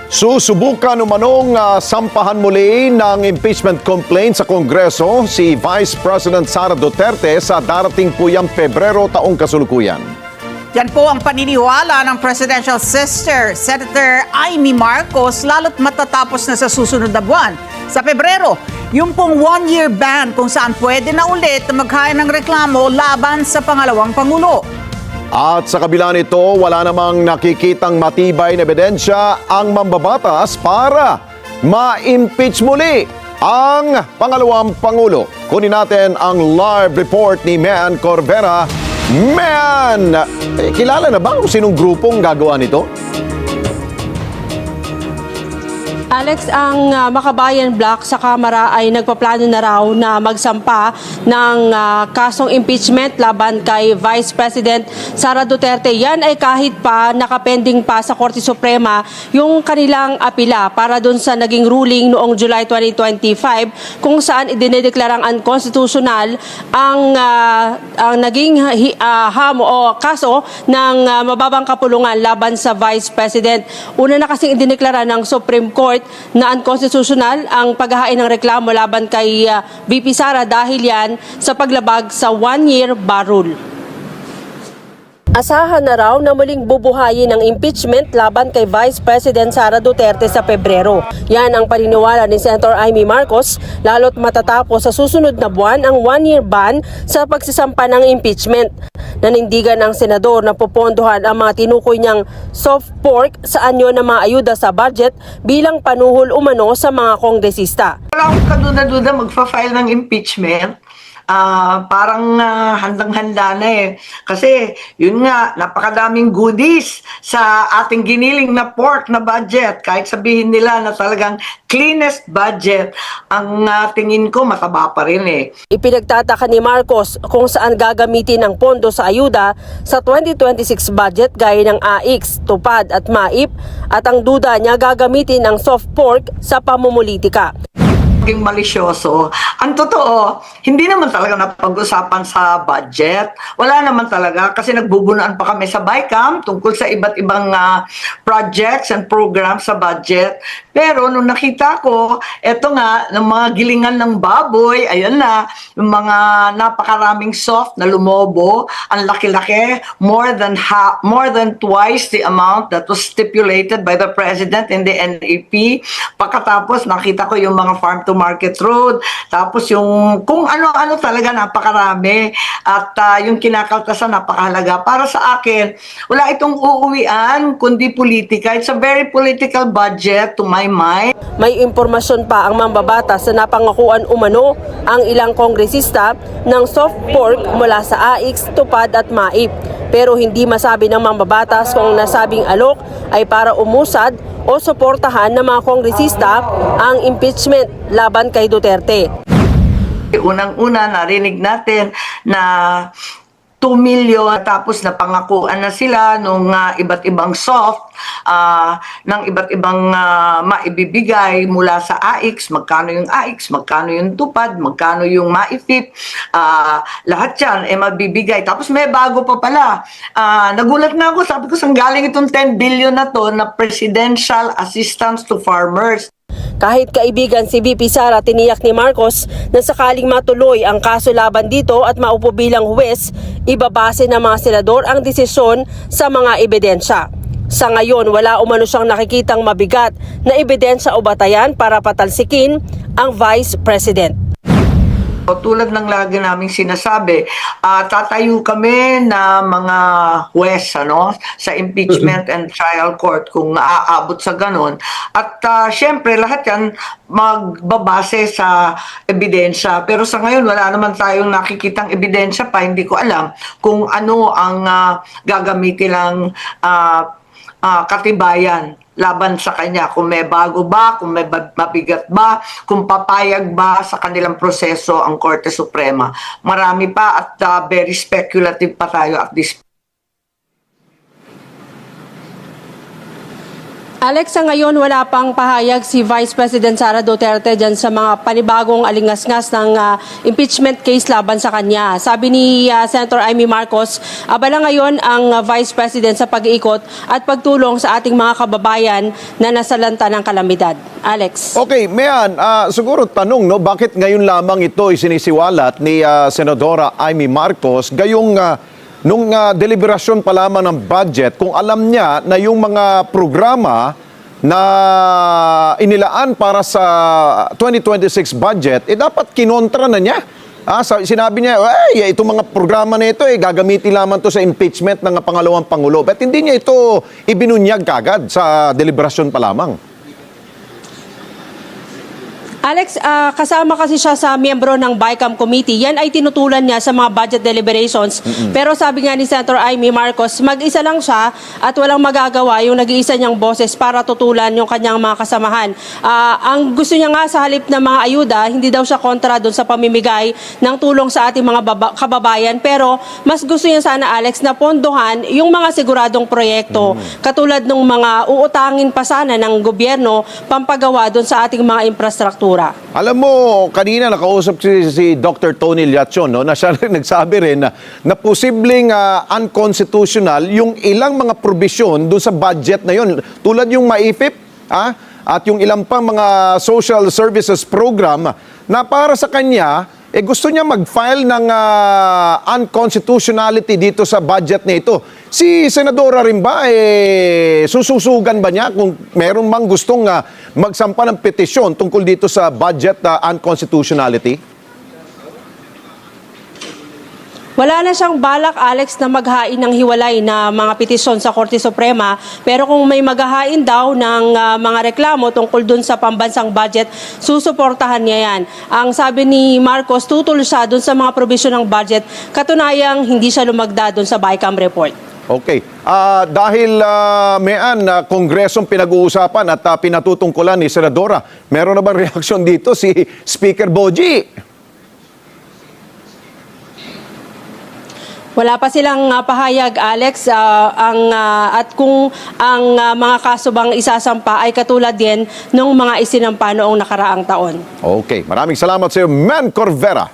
Susubukan umanong sampahan muli ng impeachment complaint sa Kongreso si Vice President Sara Duterte sa darating puyang Pebrero taong kasulukuyan. Yan po ang paniniwala ng Presidential Sister, Senator Amy Marcos, lalo't matatapos na sa susunod na buwan. Sa Pebrero, yung pong one-year ban kung saan pwede na ulit maghaya ng reklamo laban sa pangalawang Pangulo. At sa kabila nito, wala namang nakikitang matibay na ebidensya ang mambabatas para ma-impeach muli ang pangalawang Pangulo. Kunin natin ang live report ni Mean Corvera. Mean, kilala na ba kung sinong grupong gagawa nito? Alex, ang Makabayan Bloc sa Kamara ay nagpaplano na raw na magsampa ng kasong impeachment laban kay Vice President Sara Duterte. Yan ay kahit pa nakapending pa sa Korte Suprema yung kanilang apila para dun sa naging ruling noong July 2025 kung saan idinedeklarang unconstitutional ang naging kaso ng mababang kapulungan laban sa Vice President. Una na kasing idineklara ng Supreme Court na unconstitutional ang paghahain ng reklamo laban kay VP Sara dahil yan sa paglabag sa one-year bar rule. Asahan na raw na muling bubuhayin ng impeachment laban kay Vice President Sara Duterte sa Pebrero. Yan ang paniniwala ni Senator Amy Marcos lalo't matatapos sa susunod na buwan ang one-year ban sa pagsisampa ng impeachment. Nanindigan ng senador na popondohan ang mga tinukoy niyang soft pork sa anyo ng mga ayuda sa budget bilang panuhol umano sa mga kongresista. Wala akong kaduda-duda magfa-file ng impeachment. Parang handang-handa na eh. Kasi yun nga, napakadaming goodies sa ating giniling na pork na budget. Kahit sabihin nila na talagang cleanest budget, ang tingin ko mataba pa rin eh. Ipinagtataka ni Marcos kung saan gagamitin ang pondo sa ayuda sa 2026 budget gaya ng AIX, TUPAD at MAIP at ang duda niya gagamitin ang soft pork sa pamumulitika. Malisyoso. Ang totoo, hindi naman talaga napag-usapan sa budget. Wala naman talaga kasi nagbubunaan pa kami sa BICAM tungkol sa iba't ibang projects and programs sa budget. Pero nung nakita ko, eto nga, ng mga gilingan ng baboy, ayan na, yung mga napakaraming soft na lumobo, ang laki-laki, more than twice the amount that was stipulated by the President in the NAP. Pagkatapos, nakita ko yung mga farm to Market Road, tapos yung kung ano-ano talaga napakarami at yung kinakaltasan napakahalaga. Para sa akin, wala itong uuwian kundi politika. It's a very political budget to my mind. May impormasyon pa ang mambabatas na napangakuan umano ang ilang kongresista ng soft pork mula sa AIX, TUPAD at MAIP. Pero hindi masabi ng mambabatas kung nasabing alok ay para umusad o suportahan ng mga kongresista ang impeachment laban kay Duterte. Unang-una narinig natin na 2 million tapos napangakuan na sila nung iba't ibang soft ng iba't ibang maibibigay mula sa AIX, magkano yung AIX, magkano yung TUPAD, magkano yung MAIFIP, lahat yan mabibigay. Tapos may bago pa pala. Nagulat na ako, sabi ko saan galing itong 10 billion na to na Presidential Assistance to Farmers. Kahit kaibigan si VP Sara, tiniyak ni Marcos na sakaling matuloy ang kaso laban dito at maupo bilang huwes, ibabase ng mga senador ang desisyon sa mga ebidensya. Sa ngayon, wala umano siyang nakikitang mabigat na ebidensya o batayan para patalsikin ang Vice President. Tulad ng lagi naming sinasabi, tatayo kami na mga huwes sa impeachment and trial court kung aabot sa ganun. At syempre lahat yan magbabase sa ebidensya. Pero sa ngayon wala naman tayong nakikitang ebidensya pa. Hindi ko alam kung ano ang gagamitin ng katibayan laban sa kanya, kung may bago ba, kung may mabigat ba, kung papayag ba sa kanilang proseso ang Korte Suprema. Marami pa at very speculative pa tayo at this point. Alex, sa ngayon wala pang pahayag si Vice President Sara Duterte dyan sa mga panibagong alingas-ngas ng impeachment case laban sa kanya. Sabi ni Senator Amy Marcos, abala ngayon ang Vice President sa pag-iikot at pagtulong sa ating mga kababayan na nasalanta ng kalamidad. Alex. Okay, Mayan, siguro tanong, no, bakit ngayon lamang ito isinisiwalat ni Senadora Amy Marcos gayong nung deliberasyon pa lamang ng budget, kung alam niya na yung mga programa na inilaan para sa 2026 budget, dapat kinontra na niya. Sinabi niya, itong mga programa na ito, gagamitin lamang to sa impeachment ng pangalawang Pangulo. But hindi niya ito ibinunyag kagad sa deliberasyon pa lamang. Alex, kasama kasi siya sa miyembro ng BICAM Committee. Yan ay tinutulan niya sa mga budget deliberations. Pero sabi nga ni Senator Amy Marcos, mag-isa lang siya at walang magagawa yung nag-iisa niyang boses para tutulan yung kanyang mga kasamahan. Ang gusto niya nga sa halip ng mga ayuda, hindi daw siya kontra doon sa pamimigay ng tulong sa ating mga kababayan. Pero mas gusto niya sana, Alex, na pondohan yung mga siguradong proyekto. Katulad ng mga uutangin pa sana ng gobyerno pampagawa doon sa ating mga infrastruktura. Alam mo, kanina nakausap si Dr. Tony Liachon, no, na siya rin nagsabi rin na posibleng unconstitutional yung ilang mga probisyon doon sa budget na yun. Tulad yung MAIFIP at yung ilang pang mga social services program na para sa kanya, gusto niya mag-file ng unconstitutionality dito sa budget na ito. Si Senadora rin ba, sususugan ba niya kung meron mang gustong magsampa ng petisyon tungkol dito sa budget unconstitutionality? Wala na siyang balak, Alex, na maghain ng hiwalay na mga petisyon sa Korte Suprema. Pero kung may maghahain daw ng mga reklamo tungkol dun sa pambansang budget, susuportahan niya yan. Ang sabi ni Marcos, tutol siya dun sa mga probisyon ng budget, katunayang hindi siya lumagda dun sa BICAM report. Okay. Dahil mayan, kongresong pinag-uusapan at pinatutungkulan ni Senadora, meron na bang reaksyon dito si Speaker Boji? Wala pa silang pahayag, Alex, at kung ang mga kaso bang isasampa ay katulad din ng mga isinampa noong nakaraang taon. Okay. Maraming salamat sa iyo, Man Corvera.